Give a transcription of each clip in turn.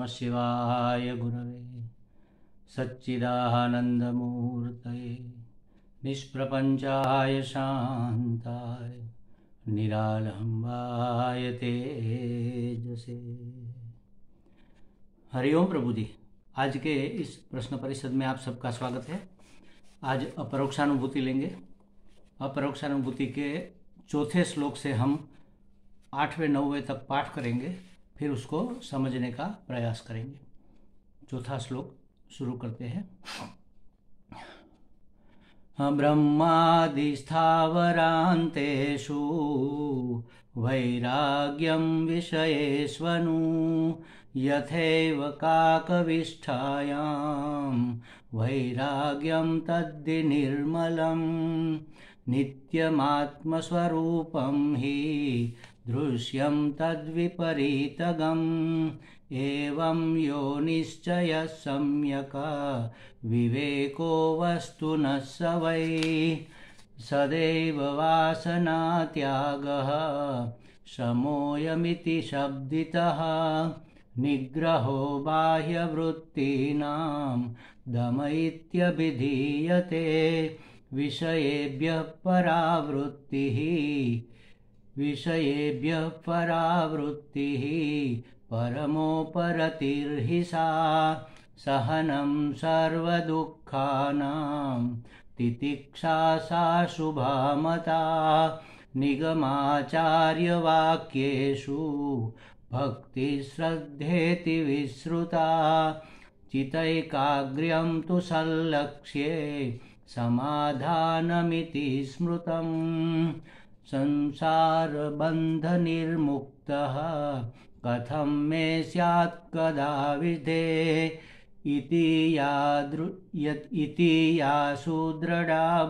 नमः शिवाय गुरवे सच्चिदानन्दमूर्तये निष्प्रपञ्चाय शान्ताय निरालम्बाय तेजसे। हरिओम प्रभु जी। आज के इस प्रश्न परिषद में आप सबका स्वागत है। आज अपरोक्षानुभूति लेंगे। अपरोक्षानुभूति के चौथे श्लोक से हम 8वें 9वें तक पाठ करेंगे, फिर उसको समझने का प्रयास करेंगे। चौथा श्लोक शुरू करते हैं। ब्रह्मादिस्थावरान्तेषु वैराग्यं विषयेष्वनु यथैव काकविष्ठायां वैराग्यं तद्धि निर्मलं नित्यमात्मस्वरूपं हि दृश्यं तद्विपरीतगम् एवं यो निश्चयः सम्यक् विवेको वस्तु न स वै सदैव वासनात्यागः समोयमिति शब्दितः निग्रहो बाह्यवृत्तीनां दम इत्यभिधीयते विषयेभ्यः परावृत्तिः परमोपरतिर्हि सा सहनं सर्वदुःखानां तितिक्षा सा शुभा मता निगमाचार्यवाक्येषु भक्तिश्रद्धेति विश्रुता चितैकाग्र्यं तु संलक्ष्ये समाधानमिति स्मृतम् संसारबन्धनिर्मुक्तः कथं मे स्यात् कदा विधे इति या सुदृढा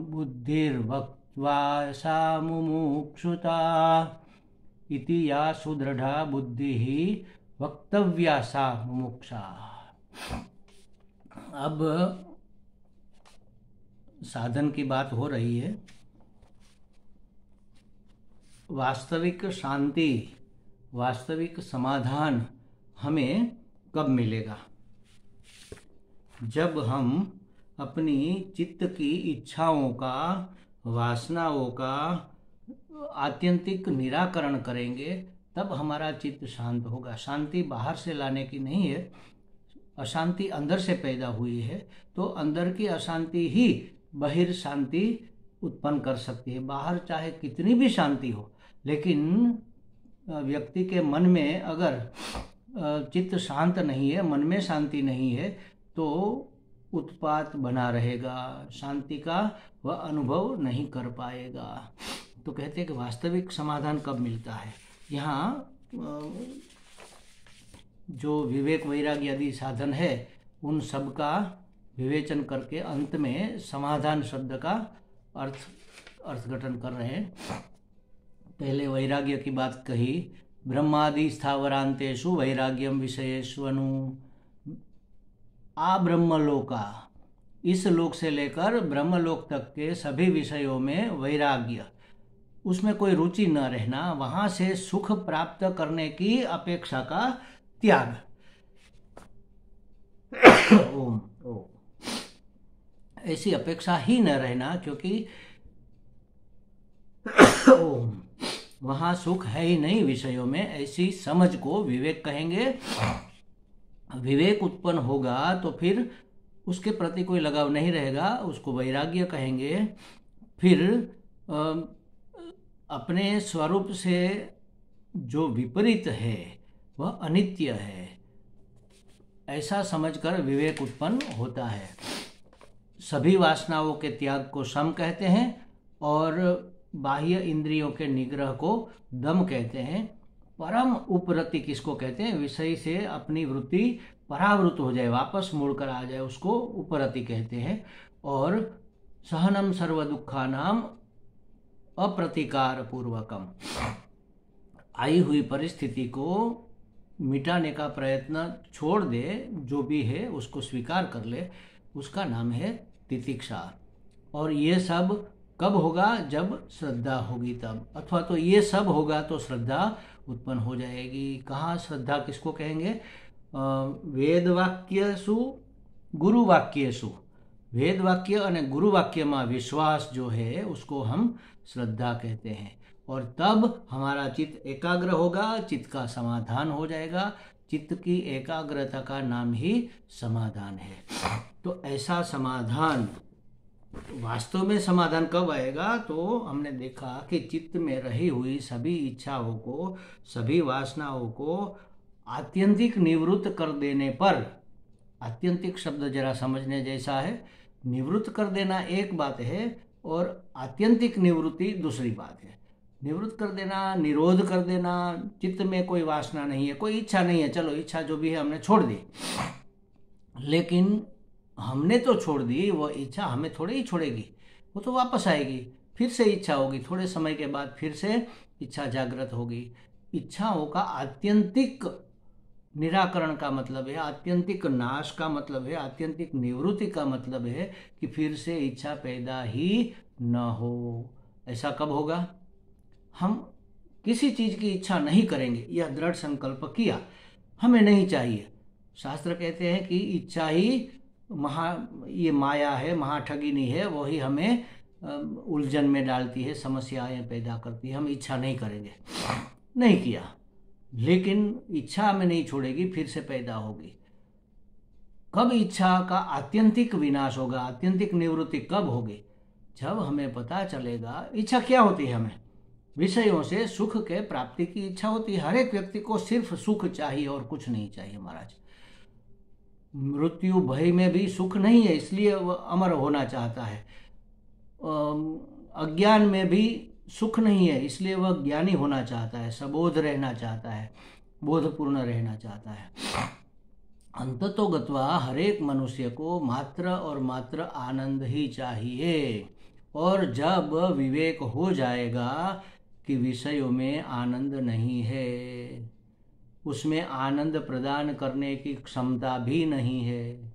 बुद्धिर्वक्त्वा सा मुमुक्षुता इति या सुदृढा बुद्धिः वक्तव्या सा मुमुक्षा। अब साधन की बात हो रही है। वास्तविक शांति, वास्तविक समाधान हमें कब मिलेगा? जब हम अपनी चित्त की इच्छाओं का, वासनाओं का आत्यंतिक निराकरण करेंगे, तब हमारा चित्त शांत होगा। शांति बाहर से लाने की नहीं है, अशांति अंदर से पैदा हुई है, तो अंदर की अशांति ही बाहर शांति उत्पन्न कर सकती है। बाहर चाहे कितनी भी शांति हो, लेकिन व्यक्ति के मन में अगर चित्त शांत नहीं है, मन में शांति नहीं है, तो उत्पात बना रहेगा, शांति का वह अनुभव नहीं कर पाएगा। तो कहते हैं कि वास्तविक समाधान कब मिलता है? यहाँ जो विवेक वैराग्य आदि साधन है, उन सब का विवेचन करके अंत में समाधान शब्द का अर्थघटन कर रहे हैं। पहले वैराग्य की बात कही। ब्रह्मादि स्थावरांतेषु वैराग्यम विषयेष्वनु। ब्रह्मलोका, इस लोक से लेकर ब्रह्मलोक तक के सभी विषयों में वैराग्य, उसमें कोई रुचि न रहना, वहां से सुख प्राप्त करने की अपेक्षा का त्याग। ओम ओम, ऐसी अपेक्षा ही न रहना, क्योंकि ओम, वहां सुख है ही नहीं विषयों में, ऐसी समझ को विवेक कहेंगे। विवेक उत्पन्न होगा तो फिर उसके प्रति कोई लगाव नहीं रहेगा, उसको वैराग्य कहेंगे। फिर अपने स्वरूप से जो विपरीत है वह अनित्य है, ऐसा समझकर विवेक उत्पन्न होता है। सभी वासनाओं के त्याग को सम कहते हैं और बाह्य इंद्रियों के निग्रह को दम कहते हैं। परम उपरति किसको कहते हैं? विषय से अपनी वृत्ति परावृत हो जाए, वापस मुड़कर आ जाए, उसको उपरति कहते हैं। और सहनम सर्व दुखानाम अप्रतिकार पूर्वकम, आई हुई परिस्थिति को मिटाने का प्रयत्न छोड़ दे, जो भी है उसको स्वीकार कर ले, उसका नाम है तितिक्षा। और ये सब कब होगा? जब श्रद्धा होगी तब, अथवा तो ये सब होगा तो श्रद्धा उत्पन्न हो जाएगी। कहाँ श्रद्धा किसको कहेंगे? वेद वाक्यसु गुरु वाक्यसु, वेद वाक्य और गुरु वाक्य में विश्वास जो है उसको हम श्रद्धा कहते हैं। और तब हमारा चित्त एकाग्र होगा, चित्त का समाधान हो जाएगा। चित्त की एकाग्रता का नाम ही समाधान है। तो ऐसा समाधान, वास्तव में समाधान कब आएगा? तो हमने देखा कि चित्त में रही हुई सभी इच्छाओं को, सभी वासनाओं को आत्यंतिक निवृत्त कर देने पर, आत्यंतिक शब्द जरा समझने जैसा है। निवृत्त कर देना एक बात है और आत्यंतिक निवृत्ति दूसरी बात है। निवृत्त कर देना, निरोध कर देना, चित्त में कोई वासना नहीं है, कोई इच्छा नहीं है, चलो इच्छा जो भी है हमने छोड़ दी। लेकिन हमने तो छोड़ दी, वो इच्छा हमें थोड़े ही छोड़ेगी, वो तो वापस आएगी, फिर से इच्छा होगी, थोड़े समय के बाद फिर से इच्छा जागृत होगी। इच्छाओं का आत्यंतिक निराकरण का मतलब है, आत्यंतिक नाश का मतलब है, आत्यंतिक निवृत्ति का मतलब है कि फिर से इच्छा पैदा ही न हो। ऐसा कब होगा? हम किसी चीज की इच्छा नहीं करेंगे, यह दृढ़ संकल्प किया, हमें नहीं चाहिए। शास्त्र कहते हैं कि इच्छा ही ये माया है, महाठगिनी है, वही हमें उलझन में डालती है, समस्याएं पैदा करती है। हम इच्छा नहीं करेंगे, नहीं किया, लेकिन इच्छा हमें नहीं छोड़ेगी, फिर से पैदा होगी। कब इच्छा का आत्यंतिक विनाश होगा, आत्यंतिक निवृत्ति कब होगी? जब हमें पता चलेगा इच्छा क्या होती है। हमें विषयों से सुख के प्राप्ति की इच्छा होती है। हर एक व्यक्ति को सिर्फ सुख चाहिए और कुछ नहीं चाहिए महाराज। मृत्यु भय में भी सुख नहीं है, इसलिए वह अमर होना चाहता है। अज्ञान में भी सुख नहीं है, इसलिए वह ज्ञानी होना चाहता है, सबोध रहना चाहता है, बोधपूर्ण रहना चाहता है। अंततो गत्वा हर एक मनुष्य को मात्र और मात्र आनंद ही चाहिए। और जब विवेक हो जाएगा कि विषयों में आनंद नहीं है, उसमें आनंद प्रदान करने की क्षमता भी नहीं है,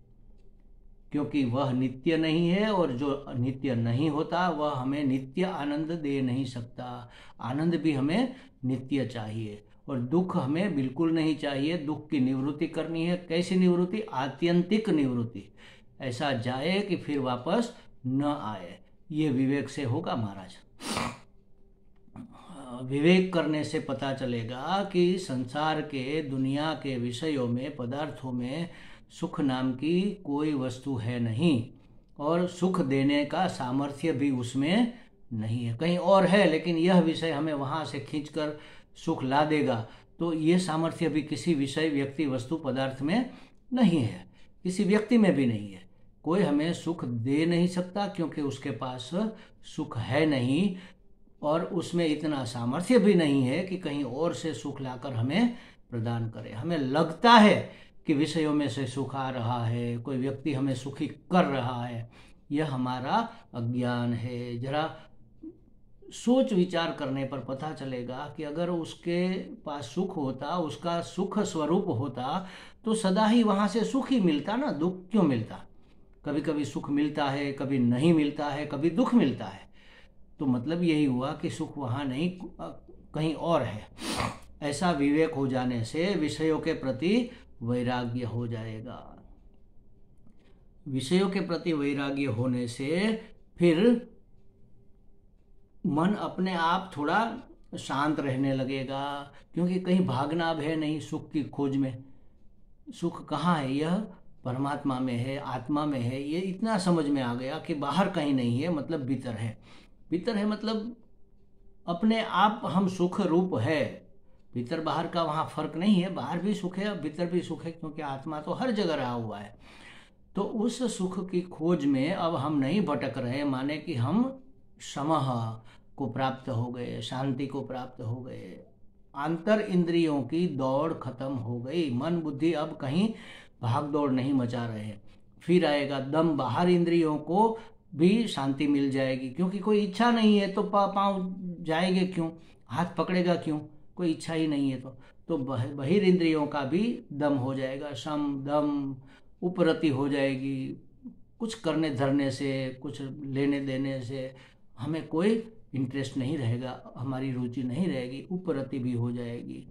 क्योंकि वह नित्य नहीं है, और जो नित्य नहीं होता वह हमें नित्य आनंद दे नहीं सकता। आनंद भी हमें नित्य चाहिए, और दुख हमें बिल्कुल नहीं चाहिए। दुख की निवृत्ति करनी है। कैसी निवृत्ति? आत्यंतिक निवृत्ति, ऐसा जाए कि फिर वापस न आए। ये विवेक से होगा महाराज। विवेक करने से पता चलेगा कि संसार के, दुनिया के विषयों में, पदार्थों में सुख नाम की कोई वस्तु है नहीं, और सुख देने का सामर्थ्य भी उसमें नहीं है। कहीं और है, लेकिन यह विषय हमें वहाँ से खींचकर सुख ला देगा, तो ये सामर्थ्य भी किसी विषय, व्यक्ति, वस्तु, पदार्थ में नहीं है, किसी व्यक्ति में भी नहीं है। कोई हमें सुख दे नहीं सकता, क्योंकि उसके पास सुख है नहीं, और उसमें इतना सामर्थ्य भी नहीं है कि कहीं और से सुख लाकर हमें प्रदान करे। हमें लगता है कि विषयों में से सुख आ रहा है, कोई व्यक्ति हमें सुखी कर रहा है, यह हमारा अज्ञान है। जरा सोच विचार करने पर पता चलेगा कि अगर उसके पास सुख होता, उसका सुख स्वरूप होता, तो सदा ही वहाँ से सुख ही मिलता ना, दुख क्यों मिलता? कभी कभी सुख मिलता है, कभी नहीं मिलता है, कभी दुख मिलता है। तो मतलब यही हुआ कि सुख वहाँ नहीं, कहीं और है। ऐसा विवेक हो जाने से विषयों के प्रति वैराग्य हो जाएगा। विषयों के प्रति वैराग्य होने से फिर मन अपने आप थोड़ा शांत रहने लगेगा, क्योंकि कहीं भागना अब है नहीं सुख की खोज में। सुख कहाँ है? यह परमात्मा में है, आत्मा में है। ये इतना समझ में आ गया कि बाहर कहीं नहीं है, मतलब भीतर है। भीतर है मतलब अपने आप हम सुख रूप है। भीतर बाहर का वहाँ फर्क नहीं है, बाहर भी सुख है और भीतर भी सुख है, क्योंकि आत्मा तो हर जगह रहा हुआ है। तो उस सुख की खोज में अब हम नहीं भटक रहे, माने कि हम समह को प्राप्त हो गए, शांति को प्राप्त हो गए, आंतर इंद्रियों की दौड़ खत्म हो गई। मन बुद्धि अब कहीं भाग दौड़ नहीं मचा रहे। फिर आएगा दम, बाहर इंद्रियों को भी शांति मिल जाएगी, क्योंकि कोई इच्छा नहीं है तो पाँव जाएंगे क्यों, हाथ पकड़ेगा क्यों, कोई इच्छा ही नहीं है। तो बहिर इंद्रियों का भी दम हो जाएगा, शम दम उपरति हो जाएगी। कुछ करने धरने से, कुछ लेने देने से हमें कोई इंटरेस्ट नहीं रहेगा, हमारी रुचि नहीं रहेगी, उपरति भी हो जाएगी।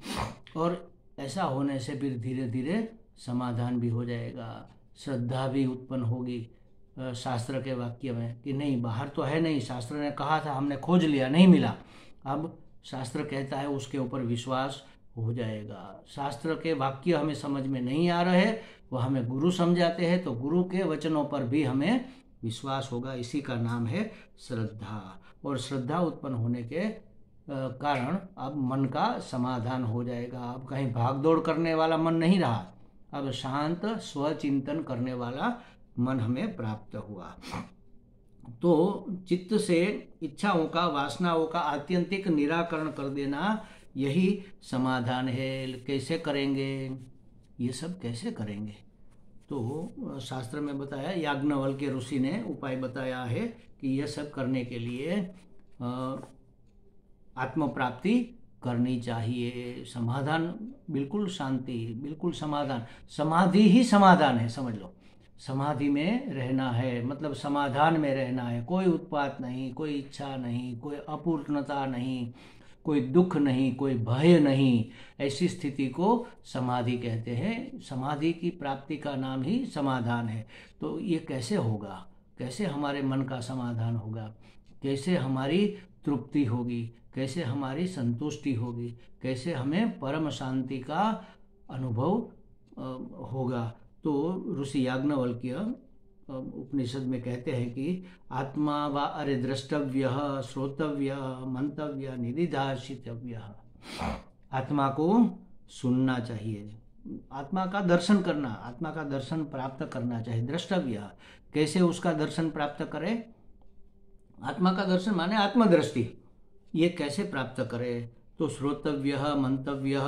और ऐसा होने से फिर धीरे धीरे समाधान भी हो जाएगा, श्रद्धा भी उत्पन्न होगी शास्त्र के वाक्य में कि नहीं, बाहर तो है नहीं, शास्त्र ने कहा था, हमने खोज लिया, नहीं मिला, अब शास्त्र कहता है उसके ऊपर विश्वास हो जाएगा। शास्त्र के वाक्य हमें समझ में नहीं आ रहे, वह हमें गुरु समझाते हैं, तो गुरु के वचनों पर भी हमें विश्वास होगा। इसी का नाम है श्रद्धा। और श्रद्धा उत्पन्न होने के कारण अब मन का समाधान हो जाएगा। अब कहीं भागदौड़ करने वाला मन नहीं रहा, अब शांत स्वचिंतन करने वाला मन हमें प्राप्त हुआ। तो चित्त से इच्छाओं का, वासनाओं का आत्यंतिक निराकरण कर देना, यही समाधान है। कैसे करेंगे, ये सब कैसे करेंगे? तो शास्त्र में बताया, याज्ञवल्क्य ऋषि ने उपाय बताया है कि यह सब करने के लिए आत्म प्राप्ति करनी चाहिए। समाधान बिल्कुल शांति, बिल्कुल समाधान, समाधि ही समाधान है, समझ लो। समाधि में रहना है मतलब समाधान में रहना है, कोई उत्पात नहीं, कोई इच्छा नहीं, कोई अपूर्णता नहीं, कोई दुख नहीं, कोई भय नहीं, ऐसी स्थिति को समाधि कहते हैं। समाधि की प्राप्ति का नाम ही समाधान है। तो ये कैसे होगा, कैसे हमारे मन का समाधान होगा, कैसे हमारी तृप्ति होगी, कैसे हमारी संतुष्टि होगी, कैसे हमें परम शांति का अनुभव होगा? तो ऋषि याज्ञवल्क्य उपनिषद में कहते हैं कि आत्मा वा अरे द्रष्टव्य, श्रोतव्य, मंतव्य, निधिध्यासितव्य। आत्मा को सुनना चाहिए, आत्मा का दर्शन करना, आत्मा का दर्शन प्राप्त करना चाहिए। द्रष्टव्य, कैसे उसका दर्शन प्राप्त करें? आत्मा का दर्शन माने आत्मदृष्टि, ये कैसे प्राप्त करें? तो श्रोतव्य, मंतव्य,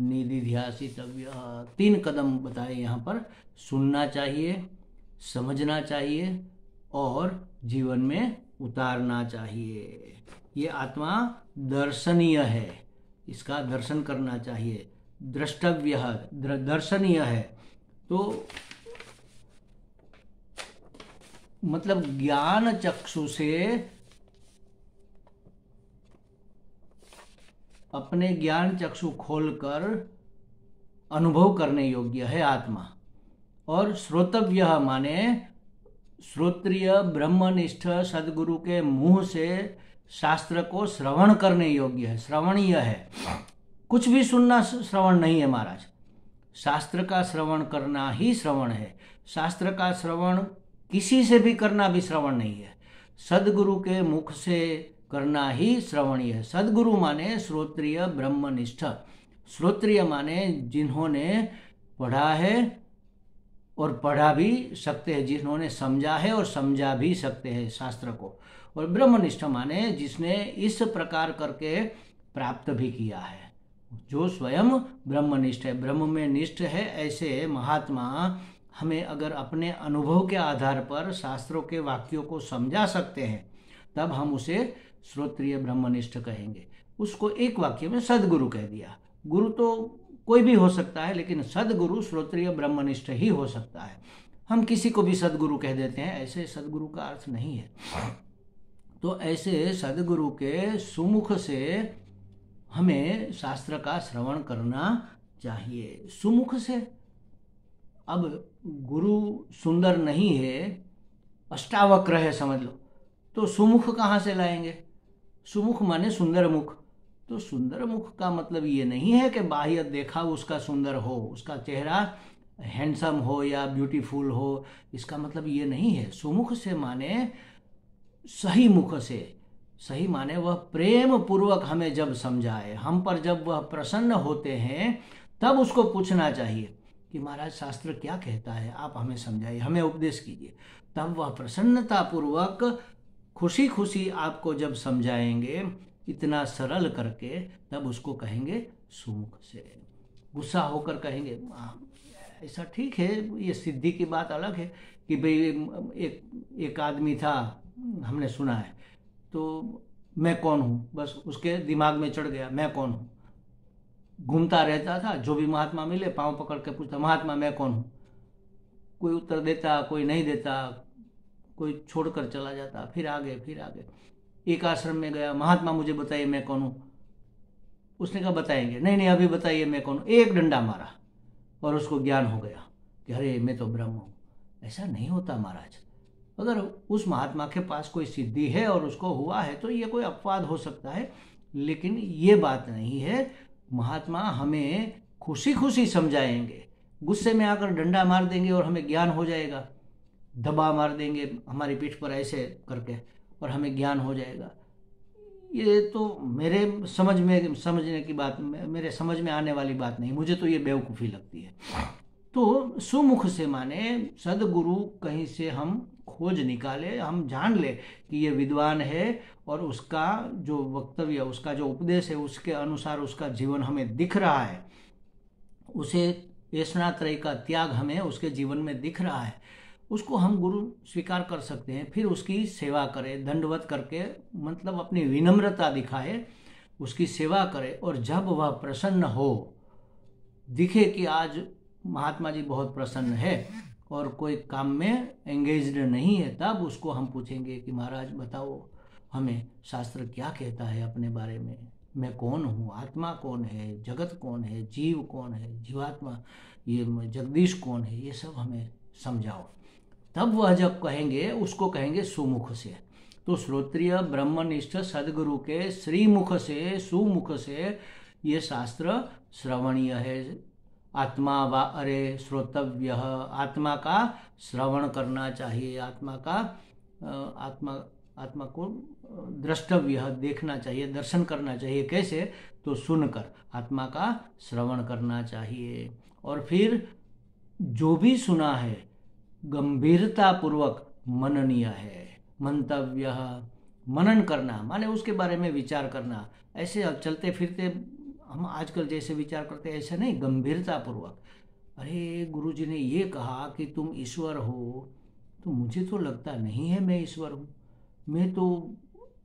निधिध्यासितव्य, 3 कदम बताए यहाँ पर। सुनना चाहिए, समझना चाहिए और जीवन में उतारना चाहिए। ये आत्मा दर्शनीय है, इसका दर्शन करना चाहिए। द्रष्टव्य, दर्शनीय है, तो मतलब ज्ञान चक्षु से अपने ज्ञान चक्षु खोलकर अनुभव करने योग्य है आत्मा। और श्रोतव्य माने श्रोत्रिय ब्रह्मनिष्ठ सदगुरु के मुंह से शास्त्र को श्रवण करने योग्य है, श्रवणीय है। कुछ भी सुनना श्रवण नहीं है महाराज, शास्त्र का श्रवण करना ही श्रवण है। शास्त्र का श्रवण किसी से भी करना भी श्रवण नहीं है, सदगुरु के मुख से करना ही श्रवणीय है। सदगुरु माने श्रोत्रिय ब्रह्मनिष्ठ, श्रोत्रिय माने जिन्होंने पढ़ा है और पढ़ा भी सकते हैं, जिन्होंने समझा है और समझा भी सकते हैं शास्त्र को। और ब्रह्मनिष्ठ माने जिसने इस प्रकार करके प्राप्त भी किया है, जो स्वयं ब्रह्मनिष्ठ है, ब्रह्म में निष्ठ है। ऐसे महात्मा हमें अगर अपने अनुभव के आधार पर शास्त्रों के वाक्यों को समझा सकते हैं, तब हम उसे श्रोत्रिय ब्रह्मनिष्ठ कहेंगे। उसको एक वाक्य में सदगुरु कह दिया। गुरु तो कोई भी हो सकता है, लेकिन सदगुरु श्रोत्रिय ब्रह्मनिष्ठ ही हो सकता है। हम किसी को भी सदगुरु कह देते हैं, ऐसे सदगुरु का अर्थ नहीं है। तो ऐसे सदगुरु के सुमुख से हमें शास्त्र का श्रवण करना चाहिए, सुमुख से। अब गुरु सुंदर नहीं है, अष्टावक्र है समझ लो, तो सुमुख कहाँ से लाएंगे? सुमुख माने सुंदर मुख। तो सुंदर मुख का मतलब ये नहीं है कि बाह्य देखा उसका सुंदर हो, उसका चेहरा हैंडसम हो या ब्यूटीफुल हो, इसका मतलब ये नहीं है। सुमुख से माने सही मुख से, सही माने वह प्रेम पूर्वक हमें जब समझाए, हम पर जब वह प्रसन्न होते हैं, तब उसको पूछना चाहिए कि महाराज शास्त्र क्या कहता है, आप हमें समझाइए, हमें उपदेश कीजिए। तब वह प्रसन्नता पूर्वक खुशी खुशी आपको जब समझाएंगे, इतना सरल करके, तब उसको कहेंगे सुमुख से। गुस्सा होकर कहेंगे ऐसा ठीक है, ये सिद्धि की बात अलग है कि भाई एक आदमी था, हमने सुना है, तो मैं कौन हूँ, बस उसके दिमाग में चढ़ गया मैं कौन हूँ। घूमता रहता था, जो भी महात्मा मिले पांव पकड़ के पूछता महात्मा मैं कौन हूँ। कोई उत्तर देता, कोई नहीं देता, कोई छोड़कर चला जाता, फिर आगे फिर आगे। एक आश्रम में गया, महात्मा मुझे बताइए मैं कौन हूँ। उसने कहा बताएंगे, नहीं नहीं अभी बताइए मैं कौन हूँ। एक डंडा मारा और उसको ज्ञान हो गया कि अरे मैं तो ब्रह्म हूँ। ऐसा नहीं होता महाराज। अगर उस महात्मा के पास कोई सिद्धि है और उसको हुआ है तो ये कोई अपवाद हो सकता है, लेकिन ये बात नहीं है। महात्मा हमें खुशी खुशी समझाएंगे, गुस्से में आकर डंडा मार देंगे और हमें ज्ञान हो जाएगा, दबा मार देंगे हमारी पीठ पर ऐसे करके और हमें ज्ञान हो जाएगा। ये तो मेरे समझने की बात, मेरे समझ में आने वाली बात नहीं, मुझे तो ये बेवकूफ़ी लगती है। तो सुमुख से माने सदगुरु कहीं से हम खोज निकाले, हम जान ले कि ये विद्वान है और उसका जो वक्तव्य, उसका जो उपदेश है उसके अनुसार उसका जीवन हमें दिख रहा है, उसे ऐष्णात्रय का त्याग हमें उसके जीवन में दिख रहा है, उसको हम गुरु स्वीकार कर सकते हैं। फिर उसकी सेवा करें, दंडवत करके, मतलब अपनी विनम्रता दिखाए, उसकी सेवा करें। और जब वह प्रसन्न हो, दिखे कि आज महात्मा जी बहुत प्रसन्न है और कोई काम में एंगेज्ड नहीं है, तब उसको हम पूछेंगे कि महाराज बताओ हमें शास्त्र क्या कहता है अपने बारे में, मैं कौन हूँ, आत्मा कौन है, जगत कौन है, जीव कौन है, जीवात्मा, ये जगदीश कौन है, ये सब हमें समझाओ। तब वह जब कहेंगे, उसको कहेंगे सुमुख से। तो श्रोत्रिय ब्रह्मनिष्ठ सदगुरु के श्रीमुख से, सुमुख से ये शास्त्र श्रवणीय है। आत्मा वा अरे श्रोतव्य, आत्मा का श्रवण करना चाहिए, आत्मा को द्रष्टव्य, देखना चाहिए, दर्शन करना चाहिए। कैसे? तो सुनकर आत्मा का श्रवण करना चाहिए। और फिर जो भी सुना है गंभीरता पूर्वक मननीय है। मंतव्य, मनन करना माने उसके बारे में विचार करना। ऐसे अब चलते फिरते हम आजकल जैसे विचार करते हैं ऐसे नहीं, गंभीरता पूर्वक। अरे गुरुजी ने ये कहा कि तुम ईश्वर हो, तो मुझे तो लगता नहीं है मैं ईश्वर हूँ, मैं तो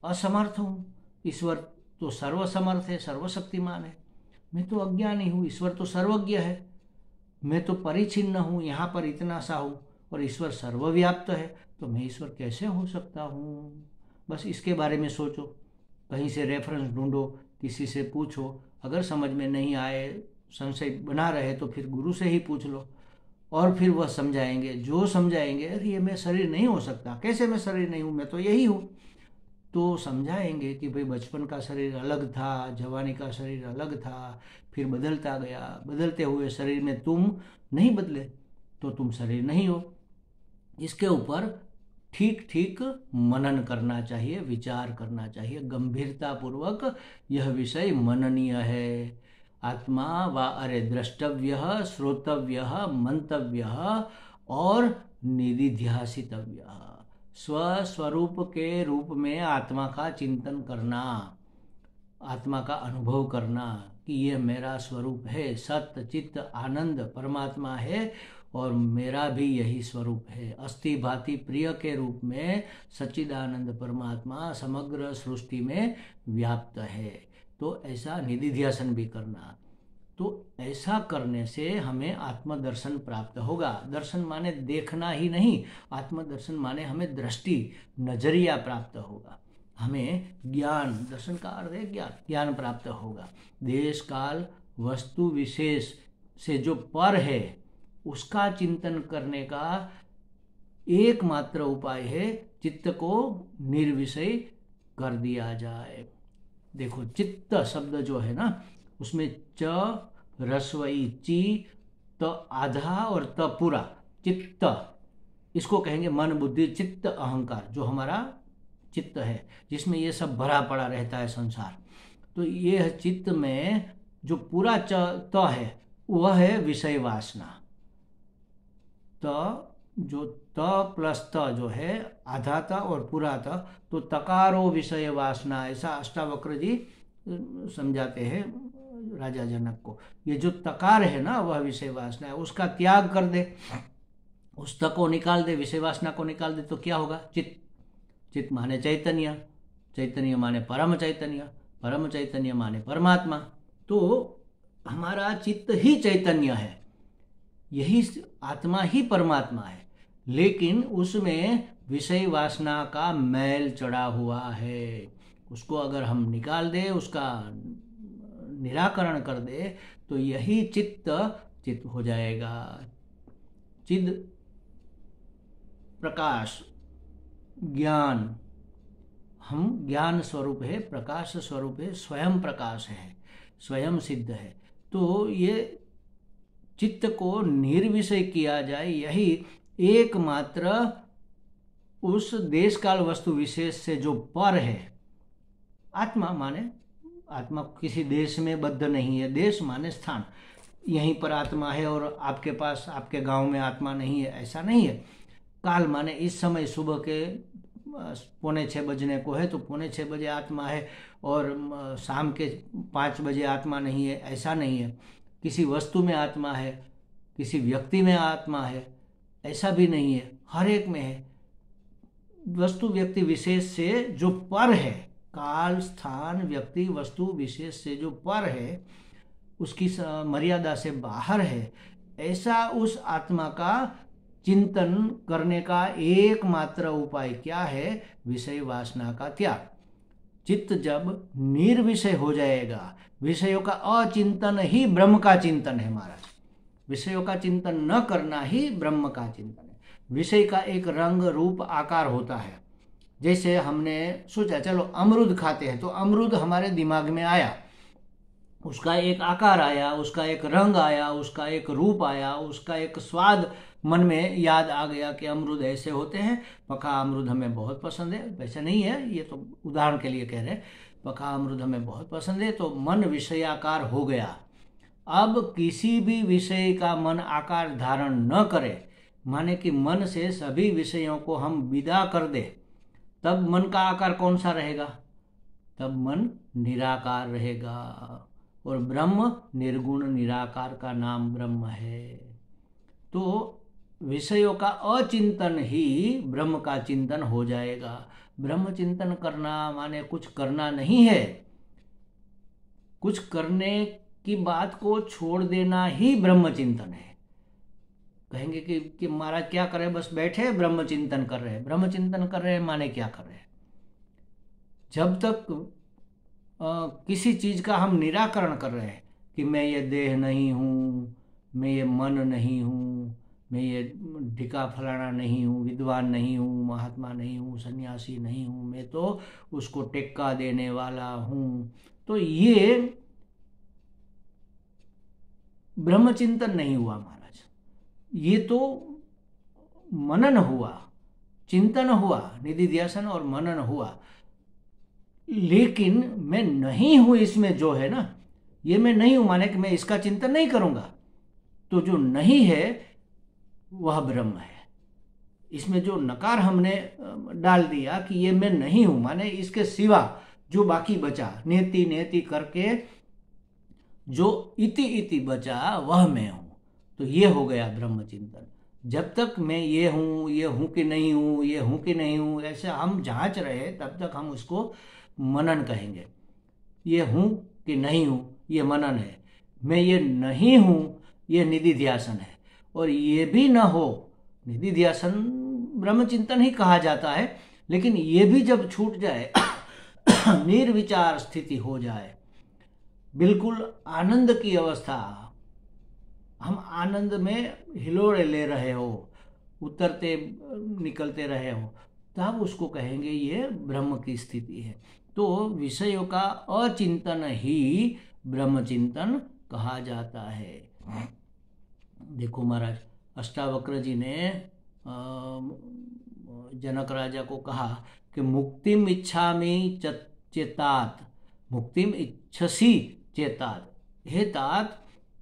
असमर्थ हूँ। ईश्वर तो सर्वसमर्थ है, सर्वशक्तिमान है, मैं तो अज्ञानी हूँ, ईश्वर तो सर्वज्ञ है। मैं तो परिच्छिन्न हूँ, यहाँ पर इतना सा हूँ, और ईश्वर सर्वव्याप्त है, तो मैं ईश्वर कैसे हो सकता हूँ? बस इसके बारे में सोचो, कहीं से रेफरेंस ढूंढो, किसी से पूछो। अगर समझ में नहीं आए, संशय बना रहे, तो फिर गुरु से ही पूछ लो और फिर वह समझाएंगे। जो समझाएंगे, अरे ये मैं शरीर नहीं हो सकता, कैसे मैं शरीर नहीं हूँ, मैं तो यही हूँ। तो समझाएंगे कि भाई बचपन का शरीर अलग था, जवानी का शरीर अलग था, फिर बदलता गया, बदलते हुए शरीर में तुम नहीं बदले तो तुम शरीर नहीं हो। इसके ऊपर ठीक ठीक मनन करना चाहिए, विचार करना चाहिए गंभीरता पूर्वक। यह विषय मननीय है। आत्मा व अरे द्रष्टव्य, श्रोतव्य, मंतव्य और निधिध्यासितव्य। स्वस्वरूप के रूप में आत्मा का चिंतन करना, आत्मा का अनुभव करना कि यह मेरा स्वरूप है, सत्य चित्त आनंद परमात्मा है और मेरा भी यही स्वरूप है। अस्थि भांति प्रिय के रूप में सच्चिदानंद परमात्मा समग्र सृष्टि में व्याप्त है। तो ऐसा निधिध्यासन भी करना। तो ऐसा करने से हमें आत्मदर्शन प्राप्त होगा। दर्शन माने देखना ही नहीं, आत्मदर्शन माने हमें दृष्टि, नजरिया प्राप्त होगा। हमें ज्ञान, दर्शन का अर्थ है ज्ञान, ज्ञान प्राप्त होगा। देश काल वस्तु विशेष से जो पर है उसका चिंतन करने का एकमात्र उपाय है चित्त को निर्विषय कर दिया जाए। देखो चित्त शब्द जो है ना, उसमें च रस्वई ची, त आधा और त पूरा, चित्त, इसको कहेंगे मन बुद्धि चित्त अहंकार, जो हमारा चित्त है जिसमें ये सब भरा पड़ा रहता है संसार। तो ये चित्त में जो पूरा त है वह है विषय वासना। त जो त प्लस त जो है आधा त और पूरा त, तो तकारो विषय वासना, ऐसा अष्टावक्र जी समझाते हैं राजा जनक को। ये जो तकार है ना वह विषय वासना है, उसका त्याग कर दे, उस त को निकाल दे, विषय वासना को निकाल दे, तो क्या होगा? चित्त। चित्त माने चैतन्य, चैतन्य माने परम चैतन्य, परम चैतन्य माने परमात्मा। तो हमारा चित्त ही चैतन्य है, यही आत्मा ही परमात्मा है। लेकिन उसमें विषय वासना का मैल चढ़ा हुआ है। उसको अगर हम निकाल दें, उसका निराकरण कर दे, तो यही चित्त हो जाएगा। चिद प्रकाश ज्ञान, हम ज्ञान स्वरूप है, प्रकाश स्वरूप है, स्वयं प्रकाश है, स्वयं सिद्ध है। तो ये चित्त को निर्विषय किया जाए, यही एकमात्र उस देश काल वस्तु विशेष से जो पर है। आत्मा माने, आत्मा किसी देश में बद्ध नहीं है। देश माने स्थान, यहीं पर आत्मा है और आपके पास, आपके गांव में आत्मा नहीं है, ऐसा नहीं है। काल माने इस समय सुबह के 5:45 बजने को है तो 5:45 बजे आत्मा है, और शाम के 5 बजे आत्मा नहीं है, ऐसा नहीं है। किसी वस्तु में आत्मा है, किसी व्यक्ति में आत्मा है, ऐसा भी नहीं है। हर एक में है। वस्तु व्यक्ति विशेष से जो पर है, काल स्थान व्यक्ति वस्तु विशेष से जो पर है, उसकी मर्यादा से बाहर है, ऐसा उस आत्मा का चिंतन करने का एकमात्र उपाय क्या है? विषय वासना का त्याग। चित्त जब निर्विषय हो जाएगा, विषयों का अचिंतन ही ब्रह्म का चिंतन है महाराज। विषयों का चिंतन न करना ही ब्रह्म का चिंतन है। विषय का एक रंग रूप आकार होता है। जैसे हमने सोचा चलो अमरूद खाते हैं, तो अमरूद हमारे दिमाग में आया, उसका एक आकार आया, उसका एक रंग आया, उसका एक रूप आया, उसका एक स्वाद मन में याद आ गया कि अमरूद ऐसे होते हैं। पका अमरूद हमें बहुत पसंद है, वैसे नहीं है, ये तो उदाहरण के लिए कह रहे हैं। पका अमरूद हमें बहुत पसंद है, तो मन विषयाकार हो गया। अब किसी भी विषय का मन आकार धारण न करे, माने कि मन से सभी विषयों को हम विदा कर दे, तब मन का आकार कौन सा रहेगा? तब मन निराकार रहेगा। और ब्रह्म निर्गुण निराकार का नाम ब्रह्म है। तो विषयों का अचिंतन ही ब्रह्म का चिंतन हो जाएगा। ब्रह्म चिंतन करना माने कुछ करना नहीं है, कुछ करने की बात को छोड़ देना ही ब्रह्म चिंतन है। कहेंगे कि महाराज क्या कर रहे हैं? बस बैठे ब्रह्म चिंतन कर रहे हैं। ब्रह्म चिंतन कर रहे हैं माने क्या कर रहे हैं? जब तक किसी चीज का हम निराकरण कर रहे हैं कि मैं ये देह नहीं हूँ, मैं ये मन नहीं हूँ, मैं ये ढिका फलाना नहीं हूँ, विद्वान नहीं हूँ, महात्मा नहीं हूँ, सन्यासी नहीं हूँ, मैं तो उसको टेक्का देने वाला हूँ, तो ये ब्रह्मचिंतन नहीं हुआ महाराज। ये तो मनन हुआ, चिंतन हुआ, निधिध्यासन और मनन हुआ। लेकिन मैं नहीं हूं इसमें जो है ना, ये मैं नहीं हूं माने कि मैं इसका चिंतन नहीं करूंगा, तो जो नहीं है वह ब्रह्म है। इसमें जो नकार हमने डाल दिया कि ये मैं नहीं हूं, माने इसके सिवा जो बाकी बचा, नेति नेति करके जो इति इति बचा वह मैं हूं, तो ये हो गया ब्रह्म चिंतन। जब तक मैं ये हूं कि नहीं हूं, ये हूं कि नहीं हूं, ऐसे हम जांच रहे, तब तक हम उसको मनन कहेंगे। ये हूं कि नहीं हूं, ये मनन है। मैं ये नहीं हूं, ये निधिध्यासन है। और ये भी न हो, निधिध्यासन ब्रह्मचिंतन ही कहा जाता है। लेकिन ये भी जब छूट जाए निर्विचार स्थिति हो जाए, बिल्कुल आनंद की अवस्था, हम आनंद में हिलोड़े ले रहे हो, उतरते निकलते रहे हो, तब उसको कहेंगे ये ब्रह्म की स्थिति है। तो विषयों का अचिंतन ही ब्रह्म चिंतन कहा जाता है। देखो महाराज, अष्टावक्र जी ने जनक राजा को कहा कि मुक्तिम इच्छामि चेतात, मुक्तिम इच्छसी चेतात। हे तात,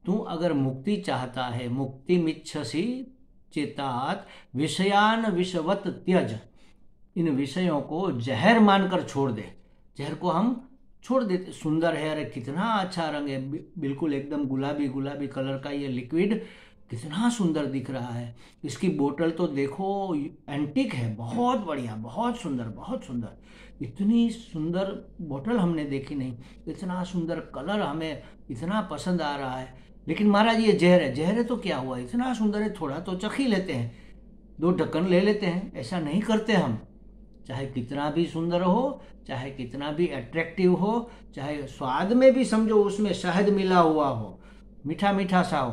तू अगर मुक्ति चाहता है, मुक्तिम इच्छसी चेतात विषयान विषवत त्यज, इन विषयों को जहर मानकर छोड़ दे। जहर को हम छोड़ देते, सुंदर है, अरे कितना अच्छा रंग है, बिल्कुल एकदम गुलाबी गुलाबी कलर का ये लिक्विड कितना सुंदर दिख रहा है, इसकी बोतल तो देखो एंटीक है, बहुत बढ़िया, बहुत सुंदर, बहुत सुंदर। इतनी सुंदर बोतल हमने देखी नहीं, इतना सुंदर कलर हमें इतना पसंद आ रहा है। लेकिन महाराज ये जहर है। जहर है तो क्या हुआ, इतना सुंदर है, थोड़ा तो चख ही लेते हैं। दो ढक्कन ले लेते हैं, ऐसा नहीं करते हम। चाहे कितना भी सुंदर हो, चाहे कितना भी अट्रैक्टिव हो, चाहे स्वाद में भी समझो उसमें शहद मिला हुआ हो, मीठा मीठा सा हो,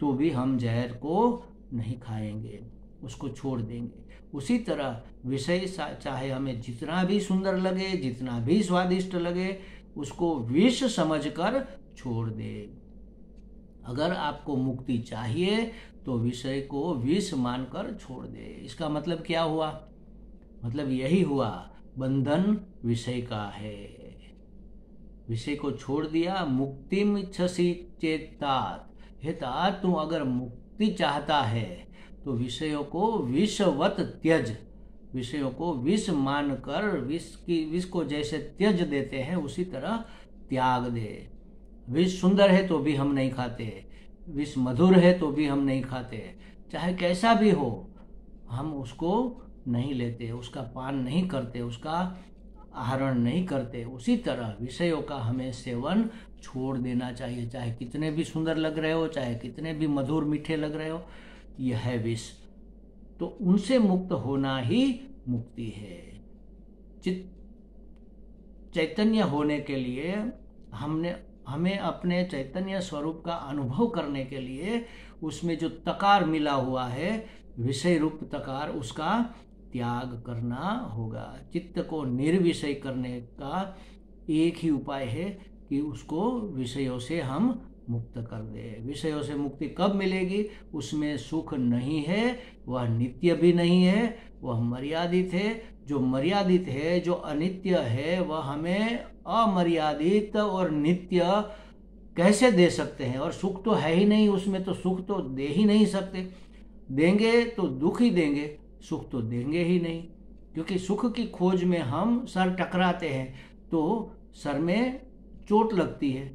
तो भी हम जहर को नहीं खाएंगे, उसको छोड़ देंगे। उसी तरह विषय चाहे हमें जितना भी सुंदर लगे, जितना भी स्वादिष्ट लगे, उसको विष समझकर छोड़ दे। अगर आपको मुक्ति चाहिए तो विषय को विष मानकर छोड़ दे। इसका मतलब क्या हुआ? मतलब यही हुआ, बंधन विषय का है। विषय को छोड़ दिया। मुक्तिम इच्छसि चेतात, हे तात तू अगर मुक्ति चाहता है तो विषयों को विषवत त्यज। विषयों को विष मानकर विष को जैसे त्यज देते हैं उसी तरह त्याग दे। विष सुंदर है तो भी हम नहीं खाते, विष मधुर है तो भी हम नहीं खाते, चाहे कैसा भी हो हम उसको नहीं लेते, उसका पान नहीं करते, उसका आहरण नहीं करते। उसी तरह विषयों का हमें सेवन छोड़ देना चाहिए, चाहे कितने भी सुंदर लग रहे हो, चाहे कितने भी मधुर मीठे लग रहे हो, यह है विष। तो उनसे मुक्त होना ही मुक्ति है। चैतन्य होने के लिए हमें अपने चैतन्य स्वरूप का अनुभव करने के लिए उसमें जो तकार मिला हुआ है, विषय रूप तकार, उसका त्याग करना होगा। चित्त को निर्विषय करने का एक ही उपाय है कि उसको विषयों से हम मुक्त कर दे। विषयों से मुक्ति कब मिलेगी? उसमें सुख नहीं है, वह नित्य भी नहीं है, वह मर्यादित है। जो मर्यादित है, जो अनित्य है, वह हमें अमर्यादित और नित्य कैसे दे सकते हैं? और सुख तो है ही नहीं उसमें, तो सुख तो दे ही नहीं सकते। देंगे तो दुख ही देंगे, सुख तो देंगे ही नहीं। क्योंकि सुख की खोज में हम सर टकराते हैं तो सर में चोट लगती है।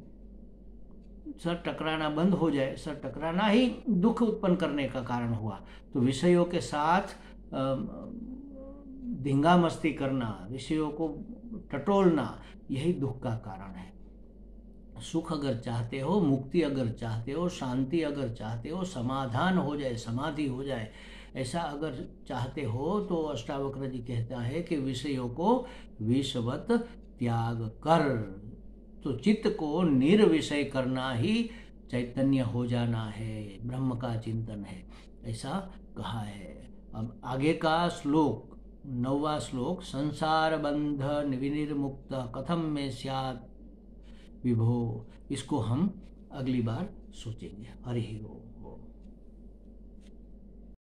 सर टकराना बंद हो जाए, सर टकराना ही दुख उत्पन्न करने का कारण हुआ। तो विषयों के साथ धींगा मस्ती करना, विषयों को टटोलना, यही दुख का कारण है। सुख अगर चाहते हो, मुक्ति अगर चाहते हो, शांति अगर चाहते हो, समाधान हो जाए, समाधि हो जाए, ऐसा अगर चाहते हो तो अष्टावक्र जी कहता है कि विषयों को विषवत त्याग कर। तो चित्त को निर्विषय करना ही चैतन्य हो जाना है, ब्रह्म का चिंतन है, ऐसा कहा है। अब आगे का श्लोक, 9वां श्लोक, संसार बंध विनिर्मुक्त कथम में स्यात् विभो, इसको हम अगली बार सोचेंगे। हरि ओम।